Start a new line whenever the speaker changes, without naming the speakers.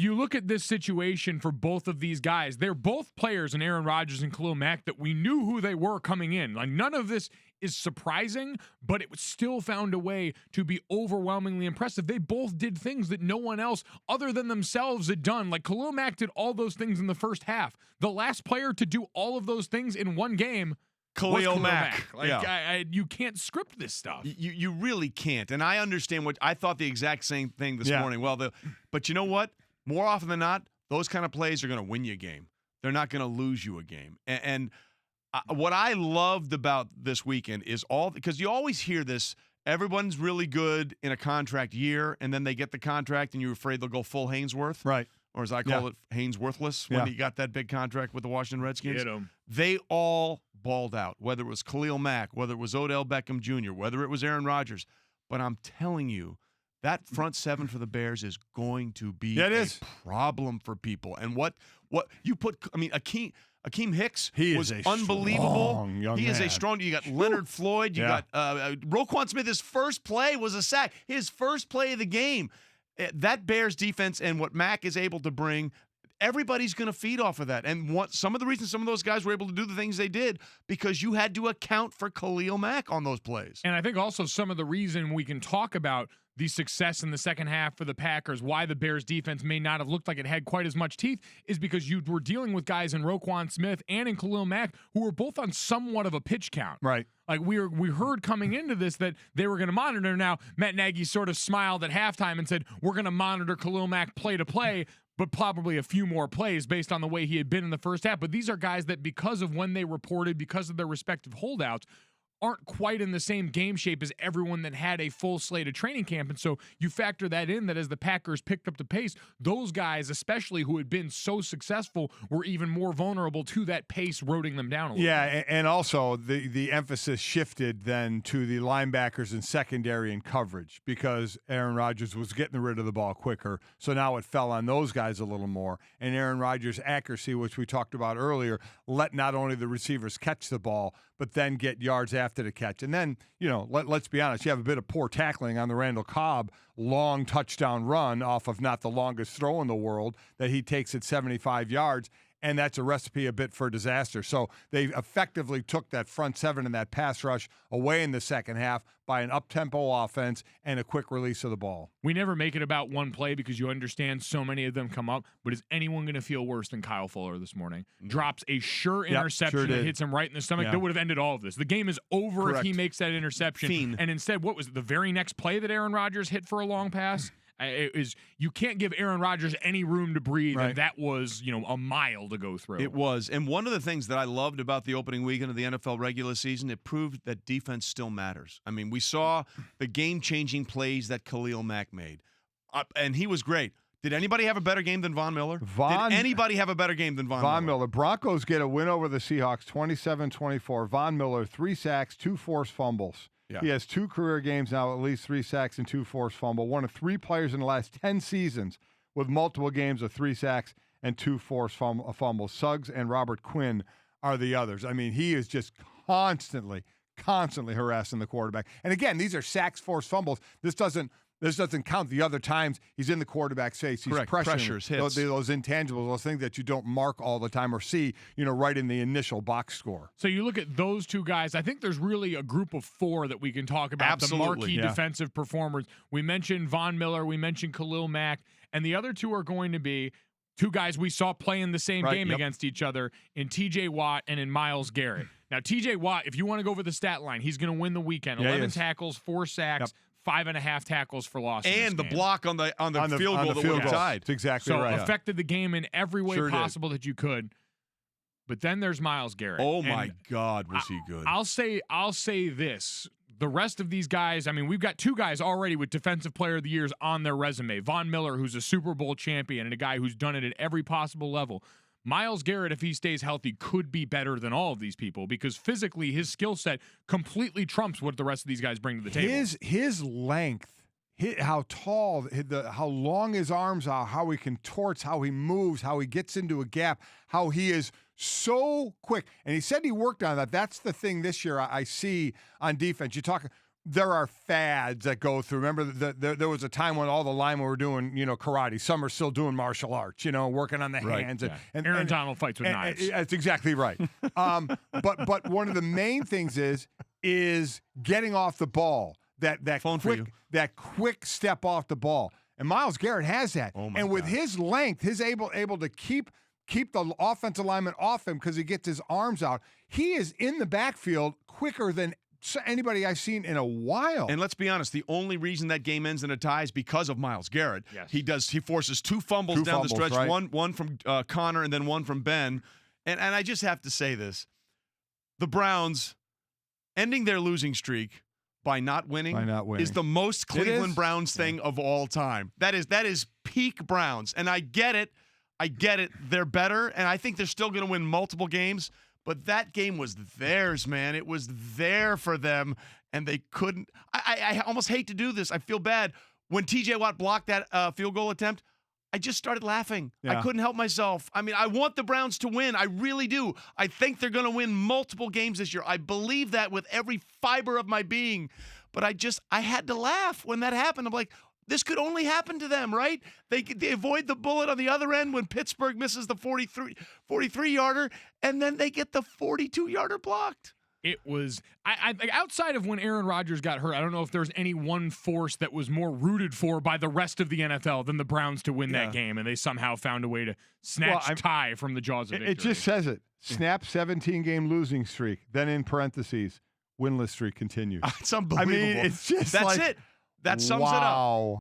You look at this situation for both of these guys. They're both players in Aaron Rodgers and Khalil Mack that we knew who they were coming in. Like, none of this is surprising, but it still found a way to be overwhelmingly impressive. They both did things that no one else other than themselves had done. Like, Khalil Mack did all those things in the first half. The last player to do all of those things in one game
Khalil Mack.
Like, you can't script this stuff.
You really can't. And I understand what I thought the exact same thing this morning. Well, but you know what? More often than not, those kind of plays are going to win you a game. They're not going to lose you a game. And what I loved about this weekend is because you always hear this, everyone's really good in a contract year, and then they get the contract, and you're afraid they'll go full Hainsworth.
Right.
Or as I call it, Hainsworthless, when he got that big contract with the Washington Redskins.
Get him.
They all balled out, whether it was Khalil Mack, whether it was Odell Beckham Jr., whether it was Aaron Rodgers. But I'm telling you, that front seven for the Bears is going to be a problem for people. And what you put, I mean, Akeem Hicks was unbelievable. He is a strong. You got Leonard Floyd. You got Roquan Smith. His first play was a sack. His first play of the game. That Bears defense and what Mack is able to bring, everybody's going to feed off of that. And some of the reasons some of those guys were able to do the things they did, because you had to account for Khalil Mack on those plays.
And I think also some of the reason we can talk about the success in the second half for the Packers, why the Bears defense may not have looked like it had quite as much teeth, is because you were dealing with guys in Roquan Smith and in Khalil Mack who were both on somewhat of a pitch count.
Right.
Like we heard coming into this that they were going to monitor. Now, Matt Nagy sort of smiled at halftime and said, we're going to monitor Khalil Mack play to play, but probably a few more plays based on the way he had been in the first half. But these are guys that, because of when they reported, because of their respective holdouts, aren't quite in the same game shape as everyone that had a full slate of training camp. And so you factor that in, that as the Packers picked up the pace, those guys, especially who had been so successful, were even more vulnerable to that pace eroding them down a little bit.
And also the emphasis shifted then to the linebackers and secondary and coverage, because Aaron Rodgers was getting rid of the ball quicker. So now it fell on those guys a little more. And Aaron Rodgers' accuracy, which we talked about earlier, let not only the receivers catch the ball, but then get yards after the catch. And then, let's be honest, you have a bit of poor tackling on the Randall Cobb long touchdown run off of not the longest throw in the world that he takes at 75 yards. And that's a recipe a bit for disaster. So they effectively took that front seven and that pass rush away in the second half by an up-tempo offense and a quick release of the ball.
We never make it about one play because you understand so many of them come up, but is anyone going to feel worse than Kyle Fuller this morning? Drops a sure interception that hits him right in the stomach. That would have ended all of this. The game is over if he makes that interception. And instead, what was it, the very next play that Aaron Rodgers hit for a long pass? You can't give Aaron Rodgers any room to breathe, and that was, a mile to go through.
It was. And one of the things that I loved about the opening weekend of the NFL regular season, it proved that defense still matters. I mean, we saw the game-changing plays that Khalil Mack made, and he was great. Did anybody have a better game than Von Miller? Did anybody have a better game than Von Miller?
Broncos get a win over the Seahawks, 27-24. Von Miller, 3 sacks, 2 forced fumbles. Yeah. He has 2 career games now, at least 3 sacks and 2 forced fumbles. One of 3 players in the last 10 seasons with multiple games of 3 sacks and 2 forced fumbles. Suggs and Robert Quinn are the others. I mean, he is just constantly harassing the quarterback. And again, these are sacks, forced fumbles. This doesn't count the other times he's in the quarterback's face. He's
Pressures, hits.
Those intangibles, those things that you don't mark all the time or see, right in the initial box score.
So you look at those 2 guys, I think there's really a group of 4 that we can talk about.
Absolutely,
the marquee defensive performers. We mentioned Von Miller, we mentioned Khalil Mack, and the other 2 are going to be 2 guys we saw play in the same game against each other in TJ Watt and in Myles Garrett. Now, TJ Watt, if you want to go over the stat line, he's going to win the weekend. 11 tackles, 4 sacks. 5.5 tackles for loss.
And the block on the field goal that would have tied.
That's exactly right.
So affected the game in every way possible that you could. But then there's Myles Garrett.
Oh, my God, was he good.
I'll say this. The rest of these guys, I mean, we've got 2 guys already with Defensive Player of the Years on their resume. Von Miller, who's a Super Bowl champion and a guy who's done it at every possible level. Myles Garrett, if he stays healthy, could be better than all of these people because physically his skill set completely trumps what the rest of these guys bring to the table.
His length, how tall, how long his arms are, how he contorts, how he moves, how he gets into a gap, how he is so quick. And he said he worked on that. That's the thing this year I see on defense. You talk there are fads that go through. Remember, there was a time when all the linemen were doing, karate. Some are still doing martial arts, working on the hands.
And Aaron Donald fights with knives.
That's exactly right. But one of the main things is getting off the ball. That quick step off the ball. And Myles Garrett has that.
Oh my
and with
God.
his length, he's able to keep the offensive lineman off him because he gets his arms out. He is in the backfield quicker than anybody I've seen in a while.
And let's be honest, the only reason that game ends in a tie is because of Myles Garrett.
Yes.
He forces two fumbles down the stretch,
right?
one from Connor and then one from Ben. And I just have to say this. The Browns ending their losing streak by not winning is the most Cleveland Browns thing of all time. That is peak Browns. And I get it. They're better, and I think they're still going to win multiple games. But that game was theirs, man. It was there for them, and they couldn't. I almost hate to do this. I feel bad. When T.J. Watt blocked that field goal attempt, I just started laughing.
Yeah.
I couldn't help myself. I mean, I want the Browns to win. I really do. I think they're going to win multiple games this year. I believe that with every fiber of my being. But I had to laugh when that happened. I'm like, this could only happen to them, right? They avoid the bullet on the other end when Pittsburgh misses the 43-yarder, and then they get the 42-yarder blocked.
It was I outside of when Aaron Rodgers got hurt, I don't know if there's any one force that was more rooted for by the rest of the NFL than the Browns to win that game, and they somehow found a way to snatch tie from the jaws of victory.
It just says it. Snap 17-game losing streak. Then in parentheses, winless streak continues.
It's unbelievable.
I mean, it's just
That's it. That sums it up.